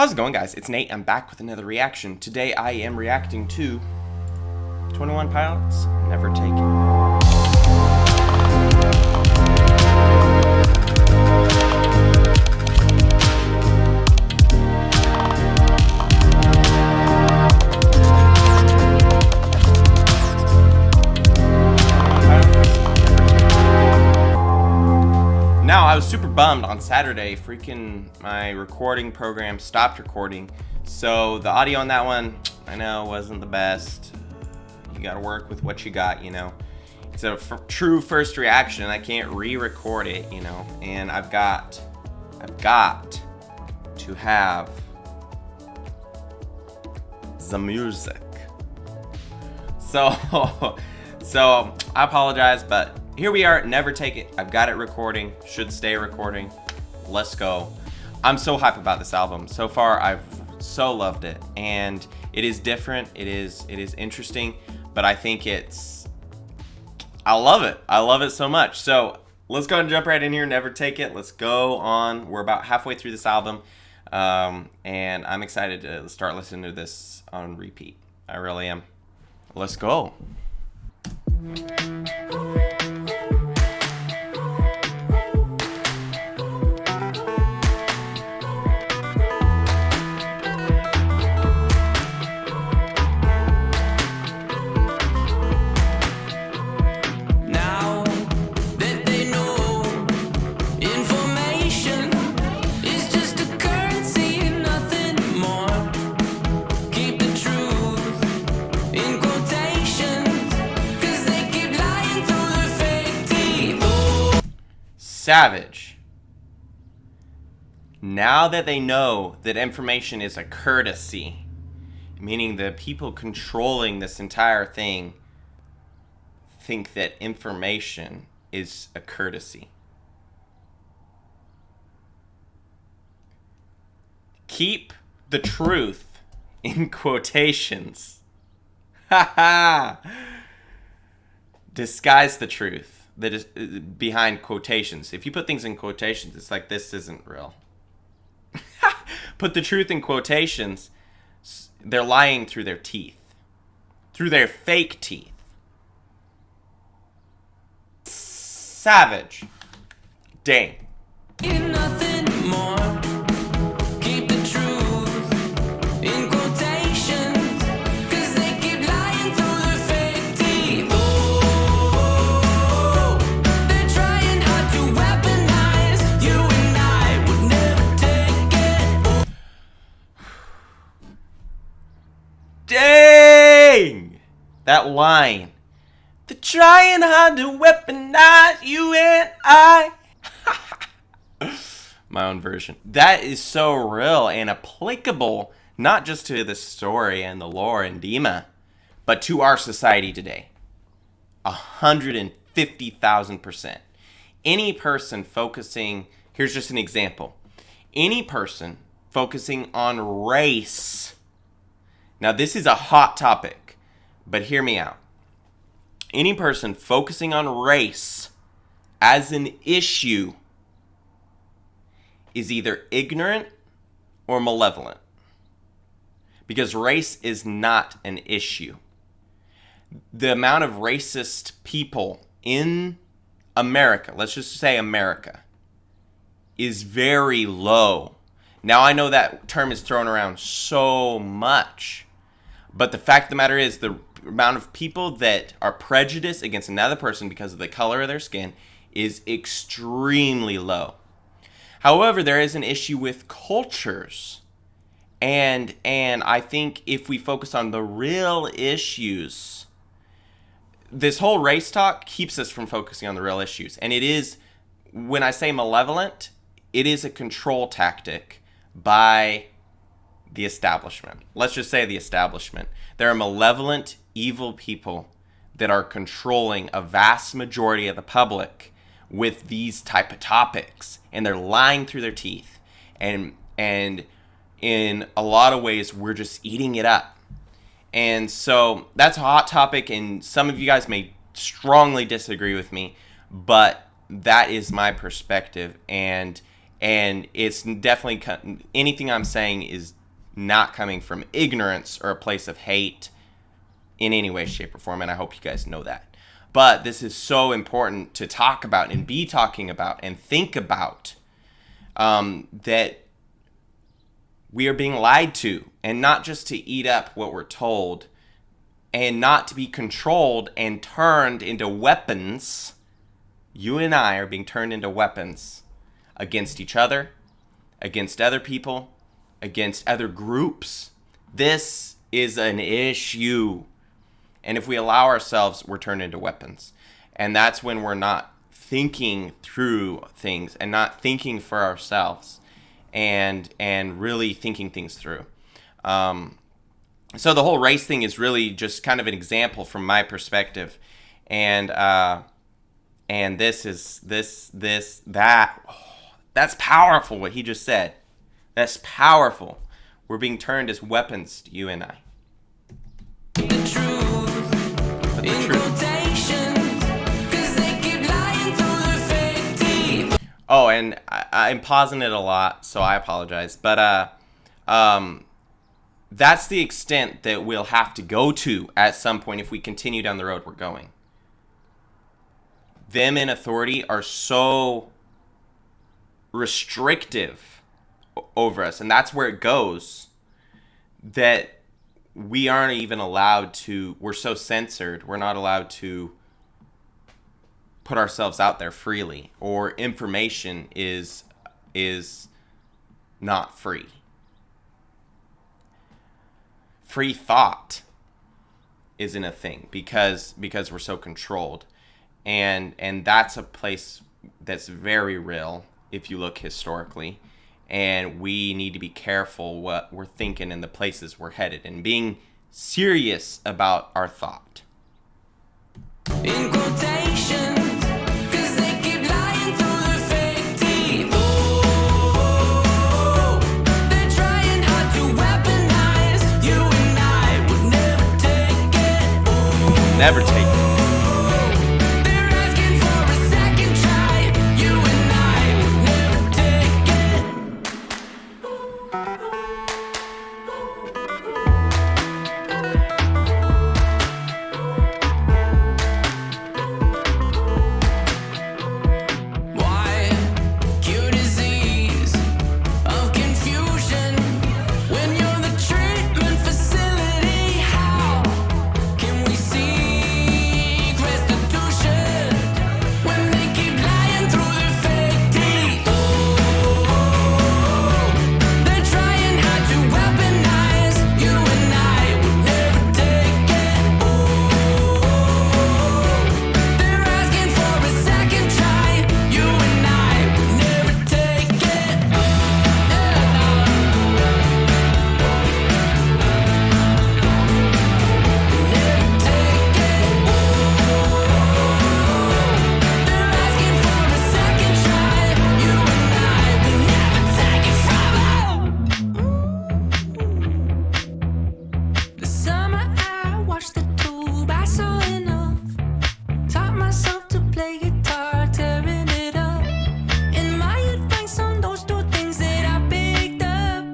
How's it going, guys? It's Nate. I'm back with another reaction. Today I am reacting to 21 Pilots, Never Take It. Now, I was super bummed on Saturday. My recording program stopped recording. So the audio on that one, I know, wasn't the best. You gotta work with what you got, you know. It's a true first reaction. I can't re-record it, you know. And I've got to have the music. So I apologize, but here we are. Never Take It. I've got it recording. Should stay recording. Let's go. I'm so hyped about this album. So far, I've so loved it, and it is different. It is interesting, but I think I love it. I love it so much. So let's go and jump right in here. Never Take It. Let's go on. We're about halfway through this album, and I'm excited to start listening to this on repeat. I really am. Let's go. Savage. Now that they know that information is a courtesy, meaning the people controlling this entire thing think that information is a courtesy. Keep the truth in quotations. Ha ha! Disguise the truth that is behind quotations. If you put things in quotations, it's like this isn't real. Put the truth in quotations, they're lying through their teeth. Through their fake teeth. Savage. Dang. Nothing more. Keep the truth in quotations, 'cause they keep lying through their fake teeth. Oh, they're trying hard to weaponize you, and I would never take it. Dang! That line. They're trying hard to weaponize you and I. My own version. That is so real and applicable, not just to the story and the lore and Dima, but to our society today. 150,000%. Any person focusing, here's just an example. Any person focusing on race. Now, this is a hot topic, but hear me out. Any person focusing on race as an issue is either ignorant or malevolent. Because race is not an issue. The amount of racist people in America, let's just say America, is very low. Now, I know that term is thrown around so much, but the fact of the matter is the amount of people that are prejudiced against another person because of the color of their skin is extremely low. However, there is an issue with cultures. And I think if we focus on the real issues, this whole race talk keeps us from focusing on the real issues. And it is, when I say malevolent, it is a control tactic by the establishment. Let's just say the establishment. There are malevolent, evil people that are controlling a vast majority of the public with these type of topics, and they're lying through their teeth, and in a lot of ways we're just eating it up. And so that's a hot topic, and some of you guys may strongly disagree with me, but that is my perspective. And And it's definitely, anything I'm saying is not coming from ignorance or a place of hate in any way, shape, or form, and I hope you guys know that. But this is so important to talk about and be talking about and think about, that we are being lied to, and not just to eat up what we're told, and not to be controlled and turned into weapons. You and I are being turned into weapons against each other, against other people, against other groups. This is an issue. And if we allow ourselves, we're turned into weapons. And that's when we're not thinking through things and not thinking for ourselves and really thinking things through. So the whole race thing is really just kind of an example from my perspective. And this is that. Oh, that's powerful what he just said. That's powerful. We're being turned as weapons, you and I. The truth, in quotations, 'cause they keep lying through their fake teeth. Oh, and I'm pausing it a lot, so I apologize. But that's the extent that we'll have to go to at some point if we continue down the road we're going. Them in authority are so restrictive over us, and that's where it goes, that we aren't even allowed to, we're so censored, we're not allowed to put ourselves out there freely, or information is not free. Free thought isn't a thing because we're so controlled, and that's a place that's very real if you look historically. And we need to be careful what we're thinking and the places we're headed, and being serious about our thought. In quotations, 'cause they keep lying through their fake teeth. Oh, they're trying hard to weaponize. You and I would never take it. Oh, Never take it. they're asking for a second try. You and I would never take it. Why? Cure disease of confusion when you're the treatment facility. How can we seek restitution when they keep lying through their fake teeth? Oh, they're trying hard to weaponize. You and I would never take it. Oh, they're asking for a second try. You and I would never take it. Never take it. They're asking for a second try. You and I will never take it from them. The summer I watched the tube, I saw enough. Taught myself to play guitar, tearing it up. And my advice on those two things that I picked up: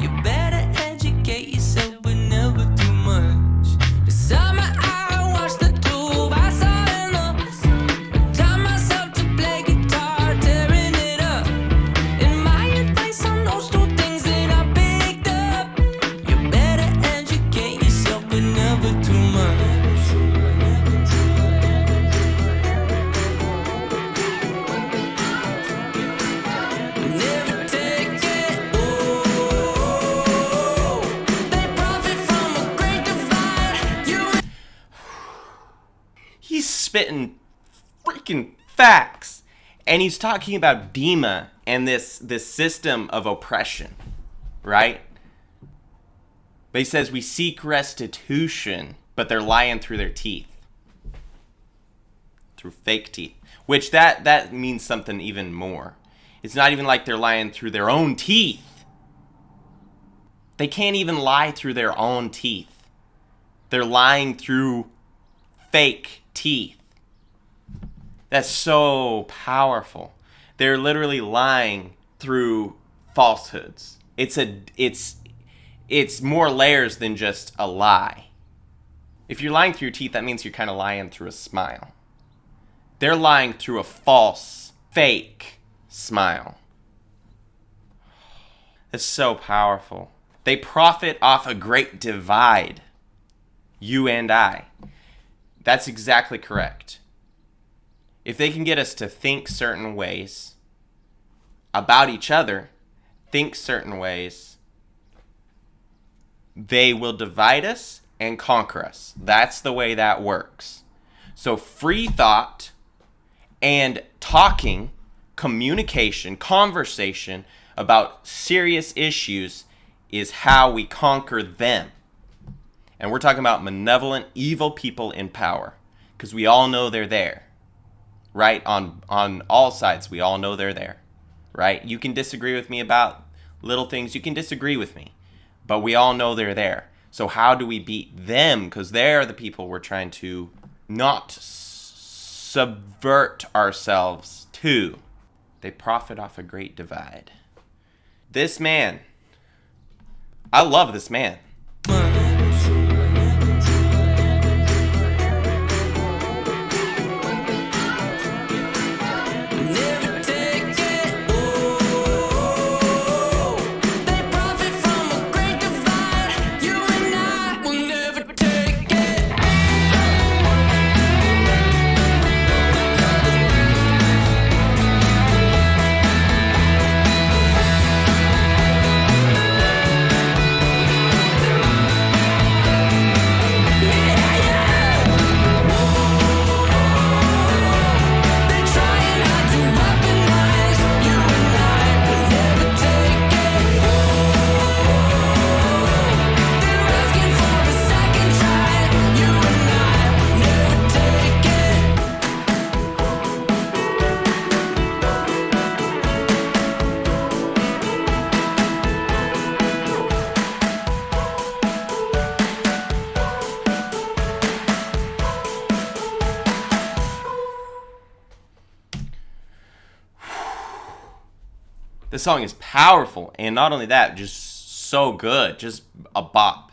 you better educate yourself, but never too much. The summer I watched the tube, I saw enough. Taught myself to play guitar, tearing it up. And my advice on those two things that I picked up: you better educate yourself, but never too much. Never take it. Oh, they profit from a great divide. You He's spitting freaking facts, and he's talking about Dima and this system of oppression, right? But he says we seek restitution, but they're lying through their teeth, through fake teeth, which that means something even more. It's not even like they're lying through their own teeth. They can't even lie through their own teeth. They're lying through fake teeth. That's so powerful. They're literally lying through falsehoods. It's more layers than just a lie. If you're lying through your teeth, that means you're kind of lying through a smile. They're lying through a false, fake smile. It's so powerful. They profit off a great divide. You and I. That's exactly correct. If they can get us to think certain ways about each other, think certain ways, they will divide us and conquer us. That's the way that works. So free thought and talking, communication, conversation about serious issues is how we conquer them. And we're talking about malevolent, evil people in power, because we all know they're there, right? On all sides, we all know they're there, right? You can disagree with me about little things. You can disagree with me, but we all know they're there. So how do we beat them? Because they're the people we're trying to not subvert ourselves to. They profit off a great divide. This man, I love this man. This song is powerful, and not only that, just so good, just a bop.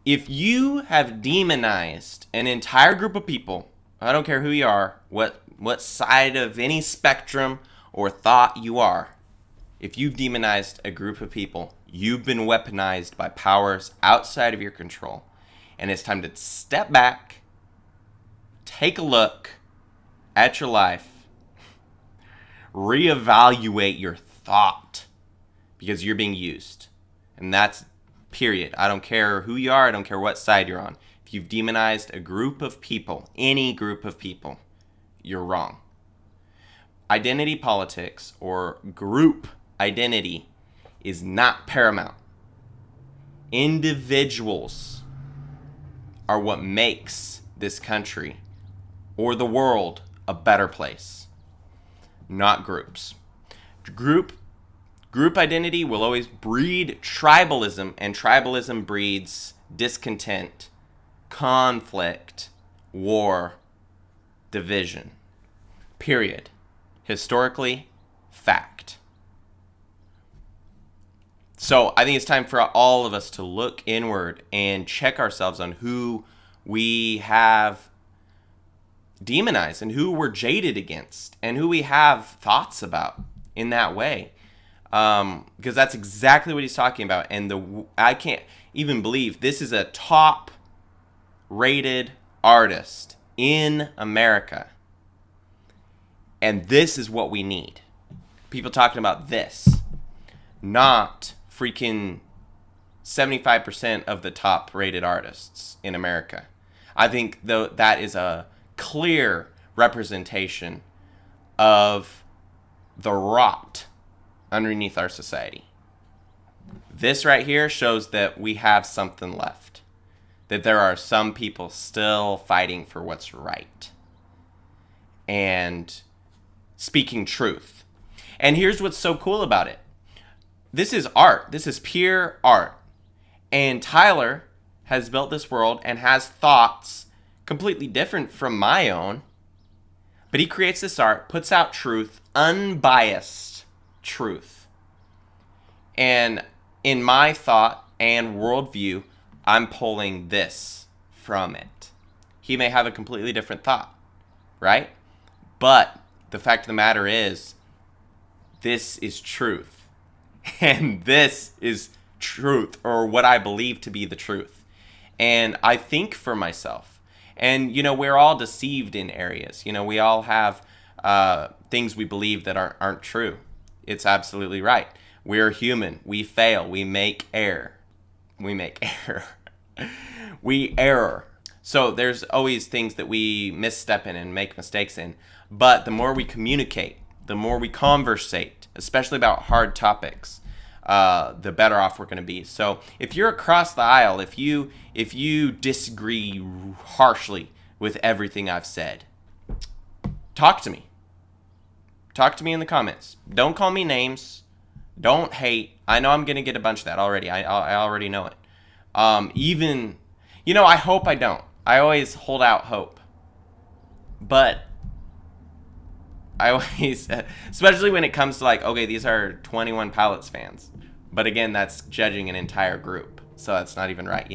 If you have demonized an entire group of people, I don't care who you are, what side of any spectrum or thought you are, if you've demonized a group of people, you've been weaponized by powers outside of your control. And it's time to step back, take a look at your life, reevaluate your thought, because you're being used. And that's period. I don't care who you are. I don't care what side you're on. If you've demonized a group of people, any group of people, you're wrong. Identity politics or group identity is not paramount. Individuals are what makes this country or the world a better place. Not groups. Group identity will always breed tribalism, and tribalism breeds discontent, conflict, war, division. Period. Historically, fact. So I think it's time for all of us to look inward and check ourselves on who we have demonized and who we're jaded against and who we have thoughts about in that way, because that's exactly what he's talking about. And I can't even believe this is a top rated artist in America, and this is what we need. People talking about this, not freaking 75% of the top rated artists in America. I think though that is a clear representation of the rot underneath our society. This right here shows that we have something left, that there are some people still fighting for what's right and speaking truth. And here's what's so cool about it. This is art. This is pure art. And Tyler has built this world and has thoughts completely different from my own, but he creates this art, puts out truth, unbiased, truth. And in my thought and worldview, I'm pulling this from it. He may have a completely different thought, right? But the fact of the matter is, this is truth. And this is truth, or what I believe to be the truth. And I think for myself. And, we're all deceived in areas. We all have things we believe that aren't true. It's absolutely right. We're human. We fail. We make error. We error. So there's always things that we misstep in and make mistakes in. But the more we communicate, the more we conversate, especially about hard topics, the better off we're going to be. So if you're across the aisle, if you disagree harshly with everything I've said, talk to me. Talk to me in the comments. Don't call me names. Don't hate. I know I'm going to get a bunch of that already. I already know it. I hope I don't. I always hold out hope. But I always, especially when it comes to okay, these are 21 Pilots fans. But again, that's judging an entire group. So that's not even right,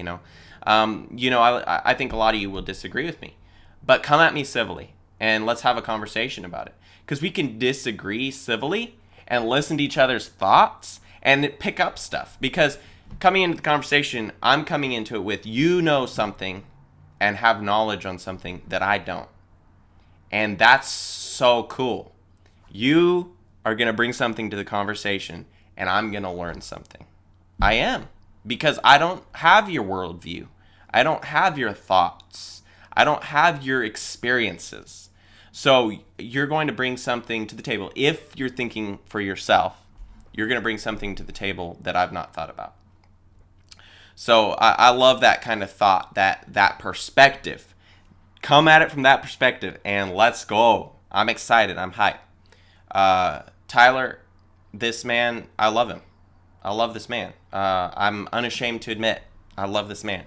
I think a lot of you will disagree with me. But come at me civilly and let's have a conversation about it. Because we can disagree civilly and listen to each other's thoughts and pick up stuff. Because coming into the conversation, I'm coming into it with something and have knowledge on something that I don't. And that's so cool. You are going to bring something to the conversation and I'm going to learn something. I am. Because I don't have your worldview. I don't have your thoughts. I don't have your experiences. So you're going to bring something to the table. If you're thinking for yourself, you're going to bring something to the table that I've not thought about. So I love that kind of thought, that perspective. Come at it from that perspective and let's go. I'm excited. I'm hyped. Tyler, this man, I love him. I love this man. I'm unashamed to admit I love this man.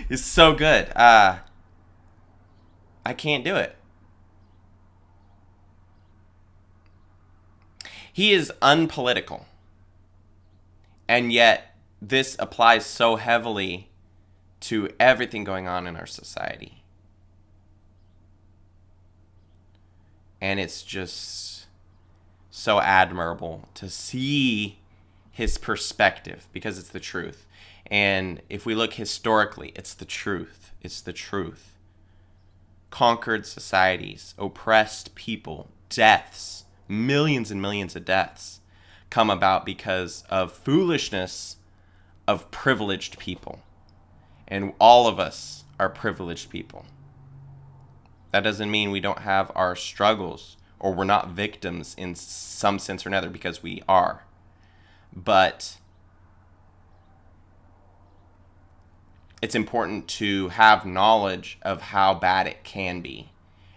He's so good. I can't do it. He is unpolitical. And yet, this applies so heavily to everything going on in our society. And it's just so admirable to see his perspective because it's the truth. And if we look historically, it's the truth. It's the truth. Conquered societies, oppressed people, deaths, millions and millions of deaths come about because of foolishness of privileged people. And all of us are privileged people. That doesn't mean we don't have our struggles or we're not victims in some sense or another, because we are. But it's important to have knowledge of how bad it can be.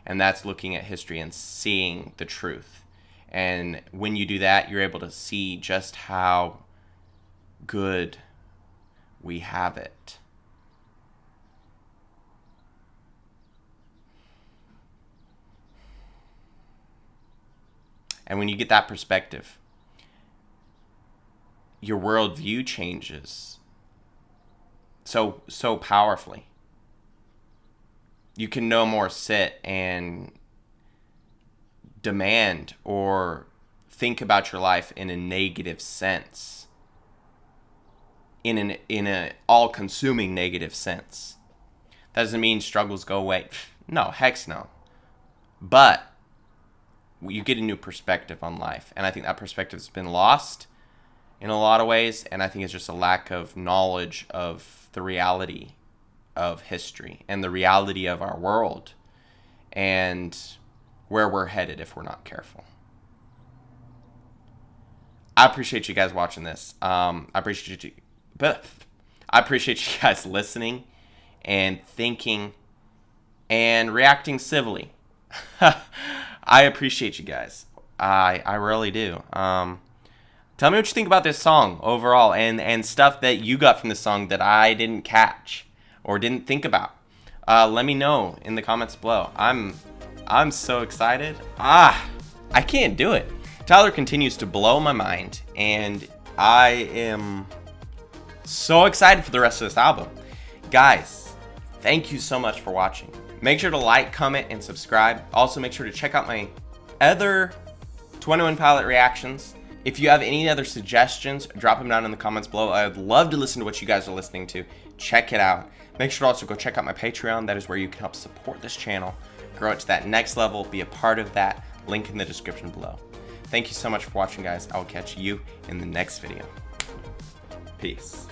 And that's looking at history and seeing the truth. And when you do that, you're able to see just how good we have it. And when you get that perspective, your worldview changes so powerfully. You can no more sit and demand or think about your life in a negative sense, in an all-consuming negative sense. That doesn't mean struggles go away. No, heck no. But you get a new perspective on life, and I think that perspective has been lost in a lot of ways, and I think it's just a lack of knowledge of the reality of history and the reality of our world and where we're headed if we're not careful. I appreciate you guys watching this. I appreciate you guys listening and thinking and reacting civilly. I appreciate you guys. I really do. Tell me what you think about this song overall and stuff that you got from this song that I didn't catch or didn't think about. Let me know in the comments below. I'm so excited. I can't do it. Tyler continues to blow my mind, and I am so excited for the rest of this album. Guys, thank you so much for watching. Make sure to like, comment, and subscribe. Also, make sure to check out my other 21 Pilot reactions. If you have any other suggestions, drop them down in the comments below. I'd love to listen to what you guys are listening to. Check it out. Make sure to also go check out my Patreon. That is where you can help support this channel, grow it to that next level, be a part of that. Link in the description below. Thank you so much for watching, guys. I will catch you in the next video. Peace.